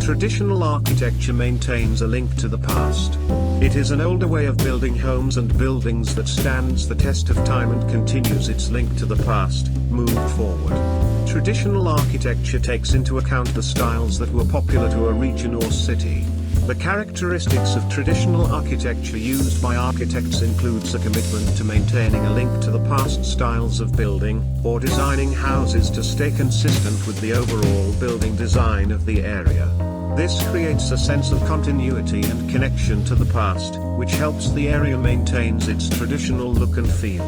Traditional architecture maintains a link to the past. It is an older way of building homes and buildings that stands the test of time and continues its link to the past, moved forward. Traditional architecture takes into account the styles that were popular to a region or city. The characteristics of traditional architecture used by architects includes a commitment to maintaining a link to the past styles of building, or designing houses to stay consistent with the overall building design of the area. This creates a sense of continuity and connection to the past, which helps the area maintains its traditional look and feel.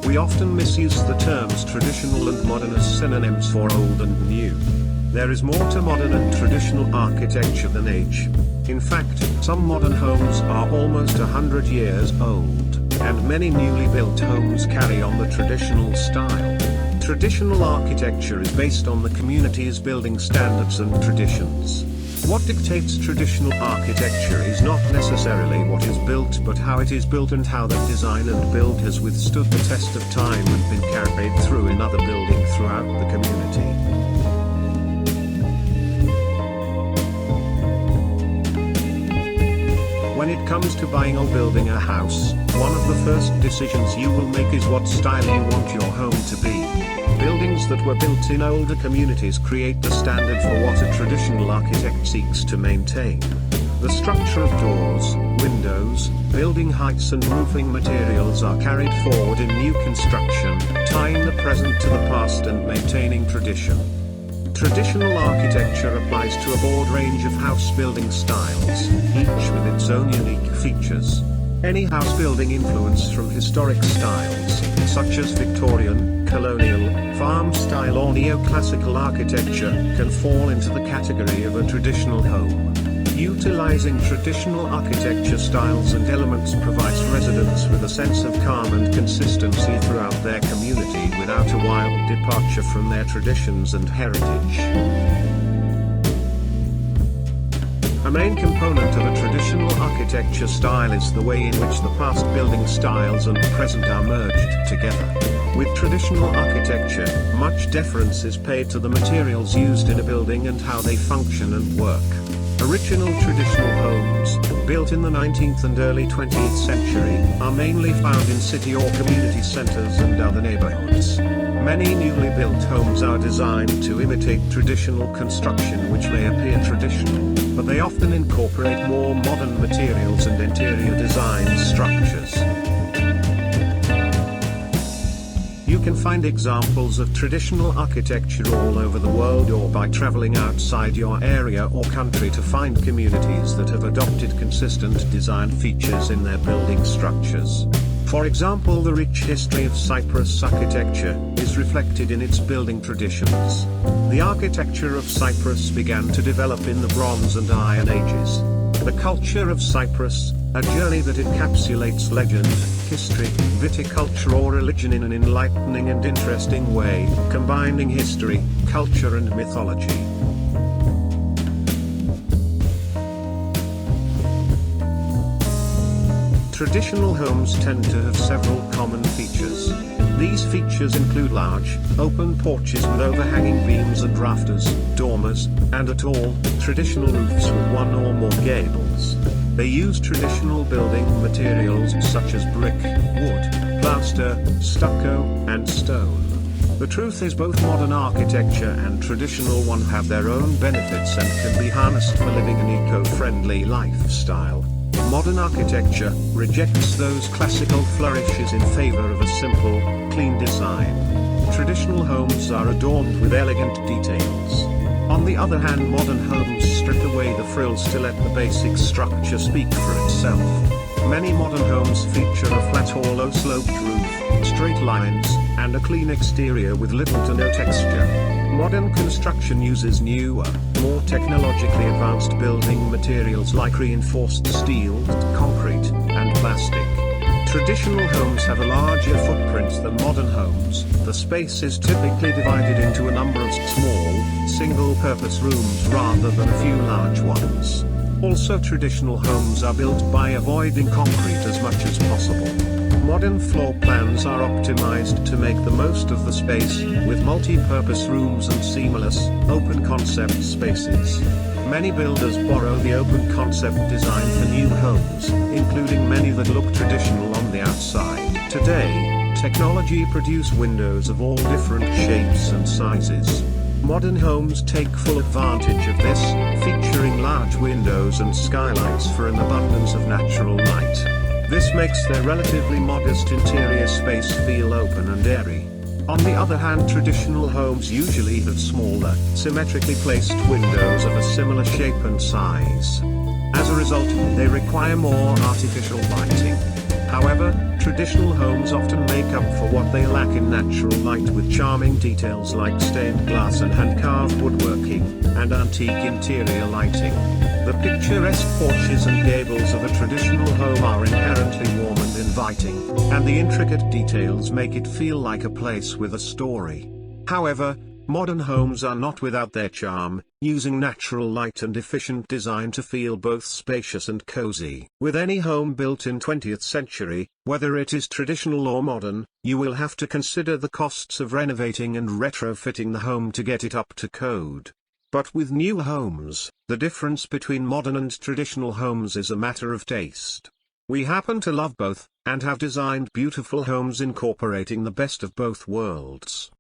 We often misuse the terms traditional and modern as synonyms for old and new. There is more to modern and traditional architecture than age. In fact, some modern homes are almost 100 years old, and many newly built homes carry on the traditional style. Traditional architecture is based on the community's building standards and traditions. What dictates traditional architecture is not necessarily what is built but how it is built and how that design and build has withstood the test of time and been carried through another building throughout the community. When it comes to buying or building a house, one of the first decisions you will make is what style you want your home to be. Buildings that were built in older communities create the standard for what a traditional architect seeks to maintain. The structure of doors, windows, building heights and roofing materials are carried forward in new construction, tying the present to the past and maintaining tradition. Traditional architecture applies to a broad range of house building styles, each with its own unique features. Any house building influence from historic styles, such as Victorian, colonial, farm style or neoclassical architecture, can fall into the category of a traditional home. Utilizing traditional architecture styles and elements provides residents with a sense of calm and consistency throughout their community without a wild departure from their traditions and heritage. A main component of a traditional architecture style is the way in which the past building styles and present are merged together. With traditional architecture, much deference is paid to the materials used in a building and how they function and work. Original traditional homes, built in the 19th and early 20th century, are mainly found in city or community centers and other neighborhoods. Many newly built homes are designed to imitate traditional construction, which may appear traditional, but they often incorporate more modern materials and interior design structures. You can find examples of traditional architecture all over the world or by traveling outside your area or country to find communities that have adopted consistent design features in their building structures. For example, the rich history of Cyprus architecture is reflected in its building traditions. The architecture of Cyprus began to develop in the Bronze and Iron Ages. The culture of Cyprus, a journey that encapsulates legend, history, viticulture or religion in an enlightening and interesting way, combining history, culture and mythology. Traditional homes tend to have several common features. These features include large, open porches with overhanging beams and rafters, dormers, and tall, traditional roofs with one or more gables. They use traditional building materials such as brick, wood, plaster, stucco, and stone. The truth is both modern architecture and traditional one have their own benefits and can be harnessed for living an eco-friendly lifestyle. Modern architecture rejects those classical flourishes in favor of a simple, clean design. Traditional homes are adorned with elegant details. On the other hand, modern homes strip away the frills to let the basic structure speak for itself. Many modern homes feature a flat or low-sloped roof, straight lines, and a clean exterior with little to no texture. Modern construction uses newer, more technologically advanced building materials like reinforced steel, concrete, and plastic. Traditional homes have a larger footprint than modern homes. The space is typically divided into a number of small, single-purpose rooms rather than a few large ones. Also, traditional homes are built by avoiding concrete as much as possible. Modern floor plans are optimized to make the most of the space, with multi-purpose rooms and seamless, open concept spaces. Many builders borrow the open concept design for new homes, including many that look traditional on the outside. Today, technology produces windows of all different shapes and sizes. Modern homes take full advantage of this, featuring large windows and skylights for an abundance of natural light. This makes their relatively modest interior space feel open and airy. On the other hand, traditional homes usually have smaller, symmetrically placed windows of a similar shape and size. As a result, they require more artificial lighting. However, traditional homes often make up for what they lack in natural light with charming details like stained glass and hand-carved woodworking, and antique interior lighting. The picturesque porches and gables of a traditional home are inherently warm and inviting, and the intricate details make it feel like a place with a story. However, modern homes are not without their charm, using natural light and efficient design to feel both spacious and cozy. With any home built in 20th century, whether it is traditional or modern, you will have to consider the costs of renovating and retrofitting the home to get it up to code. But with new homes, the difference between modern and traditional homes is a matter of taste. We happen to love both, and have designed beautiful homes incorporating the best of both worlds.